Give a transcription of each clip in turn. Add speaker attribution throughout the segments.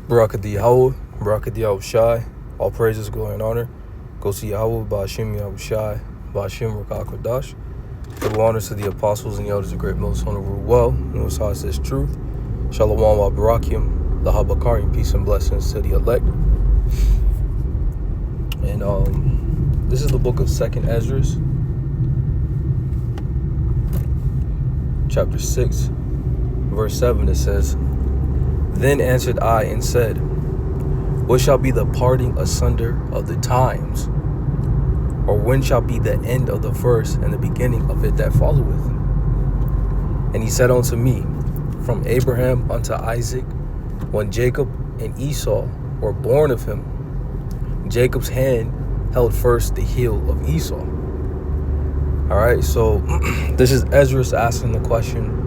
Speaker 1: Barak Yahweh, Barak Yahweh Shai, all praises, glory, and honor. Go to Yahweh, Ba'ashem Yahweh Shai, Ba'ashem Rakah Kodash. Double honors to the apostles and the elders of great most honorable well, and who says this truth. Shalom wa Barakim, the Habakarim, peace and blessings to the elect. And this is the book of 2nd Esdras, chapter 6, verse 7. It says, "Then answered I and said, what shall be the parting asunder of the times? Or when shall be the end of the verse and the beginning of it that followeth? And he said unto me, from Abraham unto Isaac, when Jacob and Esau were born of him, Jacob's hand held first the heel of Esau." All right, so this is Esdras asking the question,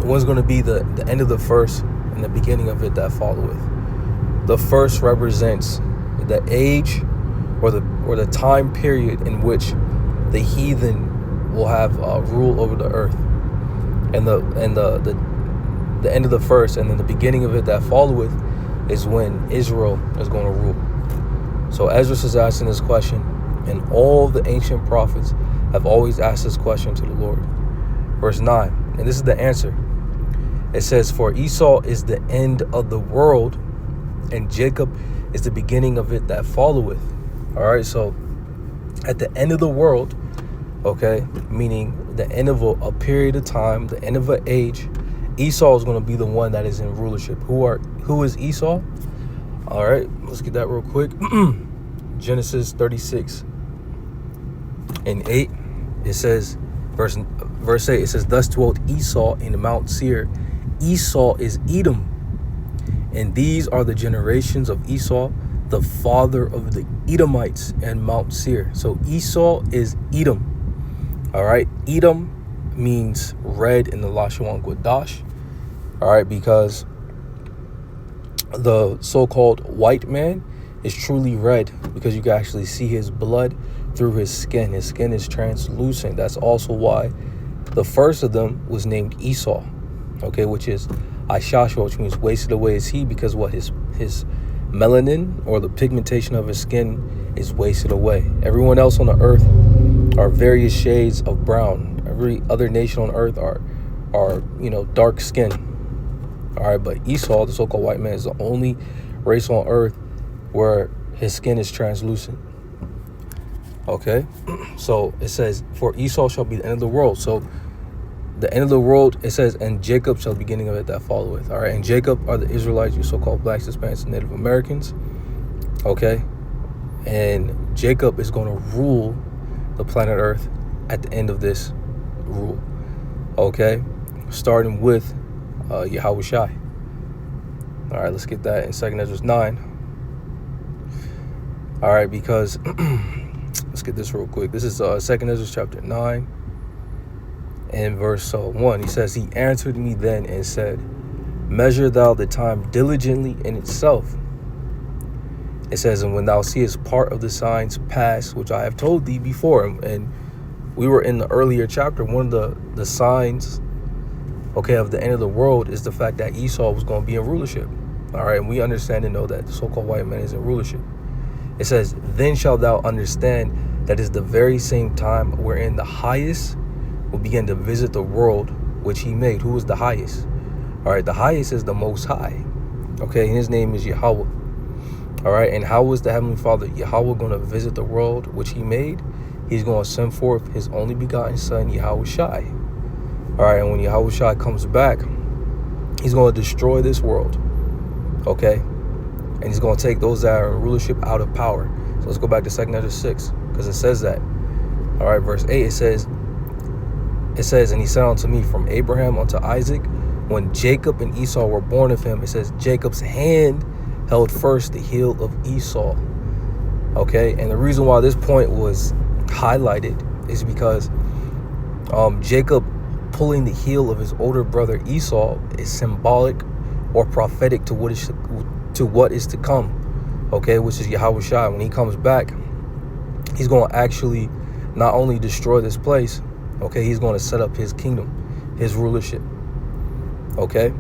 Speaker 1: when's going to be the end of the verse and the beginning of it that followeth? The first represents the age or the time period in which the heathen will have rule over the earth, and the end of the first and then the beginning of it that followeth is when Israel is going to rule. So Esdras is asking this question, and all the ancient prophets have always asked this question to the Lord. Verse 9, and this is the answer. It says, "For Esau is the end of the world, and Jacob is the beginning of it that followeth." All right, so at the end of the world, okay, meaning the end of a period of time, the end of an age, Esau is going to be the one that is in rulership. Who is Esau? All right, let's get that real quick. Genesis 36 and 8, it says, verse 8, it says, "Thus dwelt Esau in Mount Seir. Esau is Edom. And these are the generations of Esau, the father of the Edomites and Mount Seir." So Esau is Edom. All right. Edom means red in the Lashon Kodash. All right. Because the so-called white man is truly red because you can actually see his blood through his skin. His skin is translucent. That's also why the first of them was named Esau. Okay, which is Ishashua, which means wasted away is he, because what his melanin or the pigmentation of his skin is wasted away. Everyone else on the earth are various shades of brown. Every other nation on earth are dark skin. All right, but Esau, the so-called white man, is the only race on earth where his skin is translucent. Okay, so it says, "For Esau shall be the end of the world." So the end of the world, it says, "and Jacob shall be the beginning of it that followeth." All right, and Jacob are the Israelites, you so-called blacks, Hispanics, and Native Americans. Okay, and Jacob is going to rule the planet Earth at the end of this rule. Okay, starting with Yahweh Shai. All right, let's get that in 2nd Esdras 9. All right, because let's get this real quick. This is 2nd Esdras chapter 9 and verse 1. He says, "He answered me then and said, measure thou the time diligently in itself." It says, "And when thou seest part of the signs pass, which I have told thee before." And we were in the earlier chapter. One of the signs, okay, of the end of the world is the fact that Esau was going to be in rulership. All right, and we understand and know that the so-called white man is in rulership. It says, "Then shalt thou understand that is the very same time wherein the highest will begin to visit the world which he made." Who is the highest? All right, the highest is the Most High. Okay, and his name is Yahweh. All right, and how is the Heavenly Father Yahweh going to visit the world which he made? He's going to send forth his only begotten son, Yahweh Shai. All right, and when Yahweh Shai comes back, he's going to destroy this world. Okay, and he's going to take those that are in rulership out of power. So let's go back to 2nd Esdras 6, because it says that. All right, verse 8, it says, "And he said unto me, from Abraham unto Isaac, when Jacob and Esau were born of him," it says, "Jacob's hand held first the heel of Esau." Okay, and the reason why this point was highlighted is because Jacob pulling the heel of his older brother Esau is symbolic or prophetic to what is to come. Okay, which is Yahweh Shai. When he comes back, he's going to actually not only destroy this place, okay, he's going to set up his kingdom, his rulership. Okay,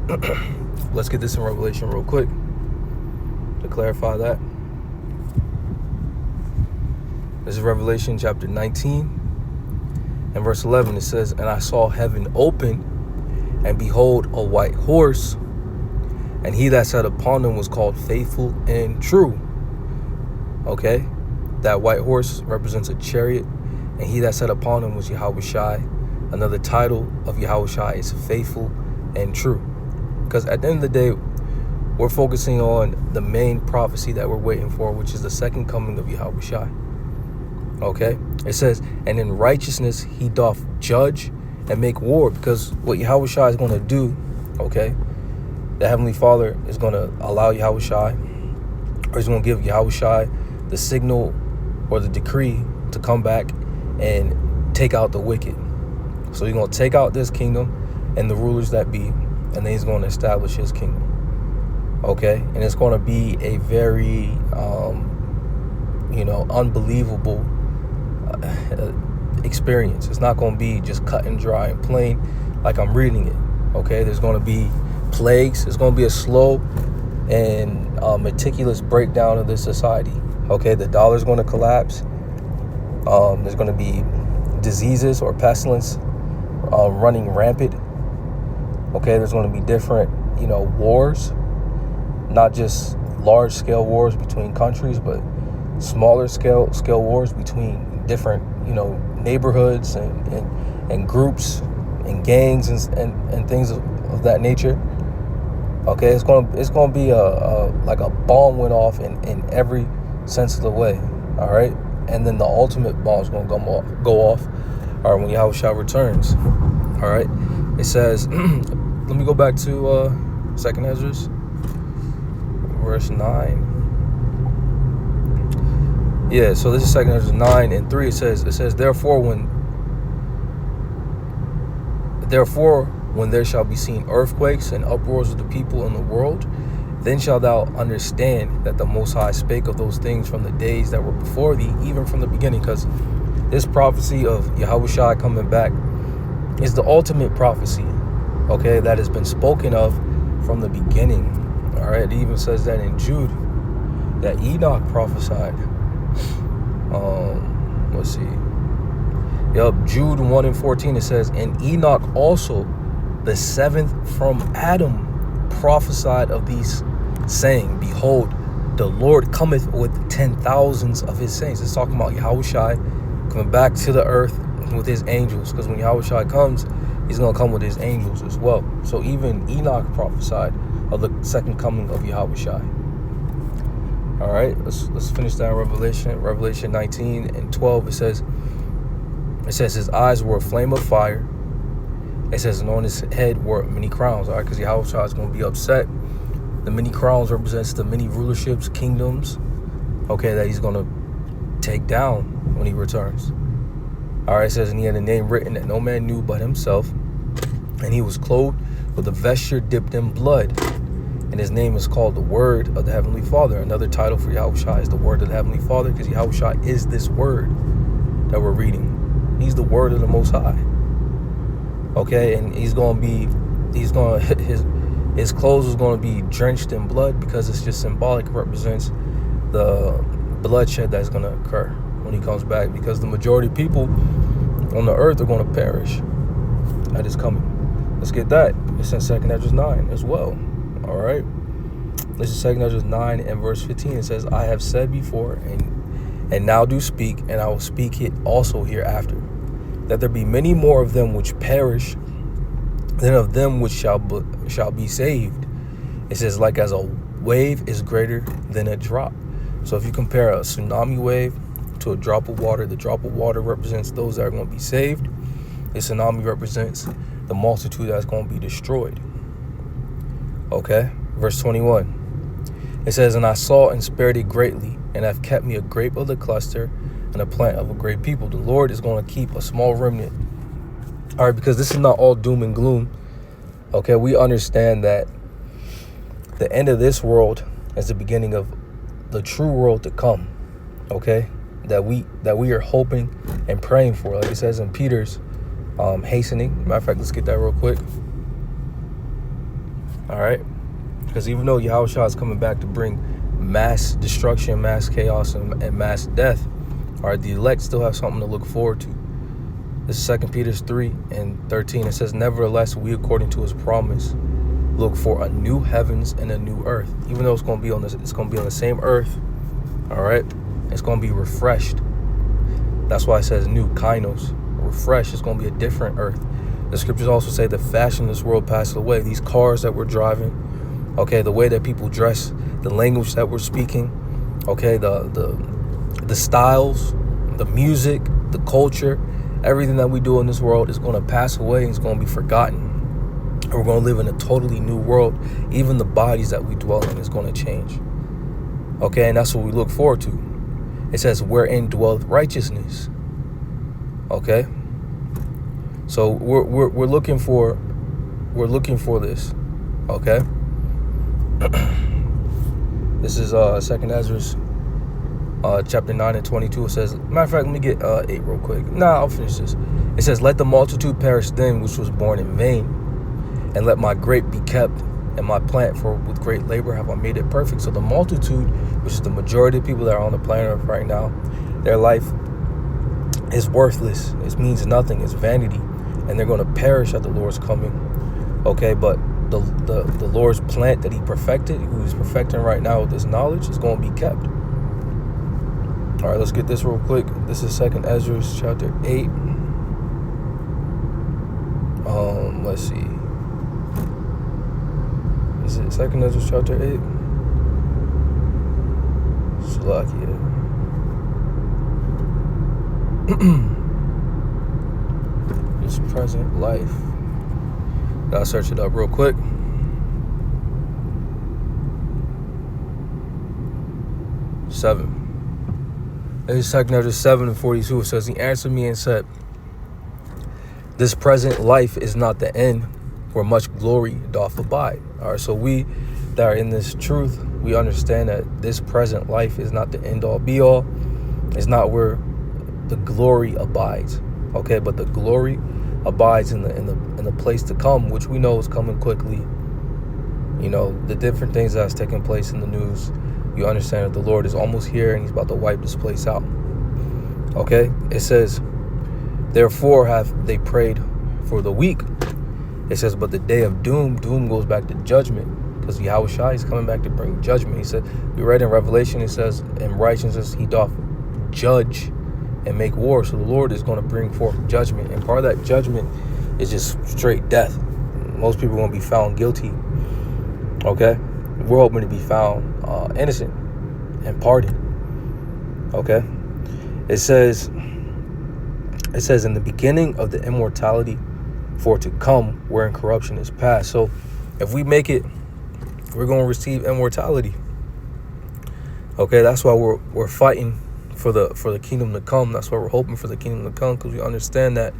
Speaker 1: let's get this in Revelation real quick to clarify that. This is Revelation chapter 19 and verse 11. It says, and I saw heaven open, and behold, a white horse, and he that sat upon him was called Faithful and True. Okay, that white horse represents a chariot, and he that sat upon him was Yahushai. Another title of Yahushai is Faithful and True. Because at the end of the day, we're focusing on the main prophecy that we're waiting for, which is the second coming of Yahushai. Okay, it says, and in righteousness he doth judge and make war, because what Yahushua is going to do, okay, the Heavenly Father is going to allow Yahushua, or he's going to give Yahushua the signal or the decree to come back and take out the wicked. So he's going to take out this kingdom and the rulers that be, and then he's going to establish his kingdom. Okay, and it's going to be a very, unbelievable experience. It's not going to be just cut and dry and plain like I'm reading it. Okay, there's going to be plagues. It's going to be a slow and meticulous breakdown of this society. Okay, the dollar's going to collapse. There's going to be diseases or pestilence running rampant. Okay, there's going to be different, wars, not just large scale wars between countries, but smaller scale wars between different, neighborhoods and groups and gangs and things of that nature. Okay, it's gonna be like a bomb went off in every sense of the way. All right, and then the ultimate bomb's gonna go off. All right, when Yahushua returns. All right, it says, let me go back to 2nd Esdras, verse 9. Yeah, so this is 2nd Esdras 9 and 3. It says, therefore when there shall be seen earthquakes and uproars of the people in the world, then shalt thou understand that the Most High spake of those things from the days that were before thee, even from the beginning. Because this prophecy of Yahushua coming back is the ultimate prophecy, okay, that has been spoken of from the beginning. All right, it even says that in Jude, that Enoch prophesied. Let's see. Yep, Jude 1 and 14, it says, and Enoch also, the seventh from Adam, prophesied of these, saying, behold, the Lord cometh with 10,000s of his saints. It's talking about Yahushua coming back to the earth with his angels, because when Yahushua comes, he's going to come with his angels as well. So even Enoch prophesied of the second coming of Yahushua. All right, let's finish that in Revelation 19 and 12. It says his eyes were a flame of fire. It says, and on his head were many crowns. All right, because Yahushua is going to be upset. The many crowns represents the many rulerships, kingdoms, okay, that he's going to take down when he returns. All right, it says, and he had a name written that no man knew but himself, and he was clothed with a vesture dipped in blood, and his name is called the Word of the Heavenly Father. Another title for Yahushua is the Word of the Heavenly Father, because Yahushua is this Word that we're reading. He's the Word of the Most High. Okay, and his clothes is going to be drenched in blood, because it's just symbolic. It represents the bloodshed that's going to occur when he comes back, because the majority of people on the earth are going to perish at his coming. Let's get that. It's in 2nd Esdras 9 as well. All right, this is 2nd Esdras 9 and verse 15. It says, I have said before and now do speak, and I will speak it also hereafter, that there be many more of them which perish than of them which shall be saved. It says, like as a wave is greater than a drop. So if you compare a tsunami wave to a drop of water, the drop of water represents those that are going to be saved. The tsunami represents the multitude that's going to be destroyed. Okay, verse 21. It says, and I saw and spared it greatly, and have kept me a grape of the cluster and a plant of a great people. The Lord is going to keep a small remnant. All right, because this is not all doom and gloom. Okay, we understand that the end of this world is the beginning of the true world to come. Okay, that we are hoping and praying for, like it says in Peter's hastening. Matter of fact, let's get that real quick. All right, because even though Yahushua is coming back to bring mass destruction, mass chaos, and mass death, all right, the elect still have something to look forward to. This is 2 Peter 3:13. It says, nevertheless, we, according to his promise, look for a new heavens and a new earth. Even though it's going to be on the same earth, all right, it's going to be refreshed. That's why it says new, kainos, refreshed. It's going to be a different earth. The scriptures also say the fashion of this world passes away. These cars that we're driving, okay, the way that people dress, the language that we're speaking, okay, the styles, the music, the culture, everything that we do in this world is going to pass away and it's going to be forgotten. And we're going to live in a totally new world. Even the bodies that we dwell in is going to change. Okay, and that's what we look forward to. It says, wherein dwelleth righteousness. Okay, so we're looking for this. Okay, this is 2nd Esdras chapter 9:22. It says, matter of fact, let me get 8 real quick. I'll finish this. It says, let the multitude perish then which was born in vain, and let my grape be kept and my plant, for with great labor have I made it perfect. So the multitude, which is the majority of people that are on the planet Earth right now, their life is worthless. It means nothing. It's vanity, and they're going to perish at the Lord's coming. Okay, but the Lord's plant that he perfected, who he's perfecting right now with his knowledge, is going to be kept. All right, let's get this real quick. This is 2nd Esdras chapter 8. Let's see. Is it 2nd Esdras chapter 8? Salakia. This present life. Gotta search it up real quick. Seven. This is 2nd Esdras 7:42. It says, he answered me and said, this present life is not the end, where much glory doth abide. All right, so we that are in this truth, we understand that this present life is not the end all be all. It's not where the glory abides. Okay, but the glory abides in the place to come, which we know is coming quickly. You know, the different things that's taking place in the news. You understand that the Lord is almost here and he's about to wipe this place out. Okay, it says, therefore have they prayed for the weak. It says, but the day of doom goes back to judgment, because Yahushua is coming back to bring judgment. He said, we read in Revelation, it says, in righteousness he doth judge and make war. So the Lord is going to bring forth judgment, and part of that judgment is just straight death. Most people are going to be found guilty. Okay, we're hoping to be found innocent and pardoned. Okay, it says in the beginning of the immortality for to come, wherein corruption is past. So if we make it, we're going to receive immortality. Okay, that's why we're fighting for the kingdom to come. That's why we're hoping for the kingdom to come, because we understand that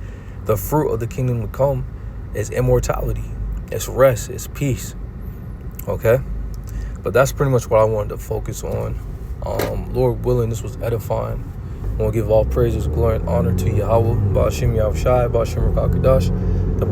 Speaker 1: the fruit of the kingdom to come is immortality, it's rest, it's peace. Okay, but that's pretty much what I wanted to focus on. Lord willing, this was edifying. I want to give all praises, glory, and honor to Yahweh, Ba'ashem Yahushai, Ba'ashem Rakakadash, the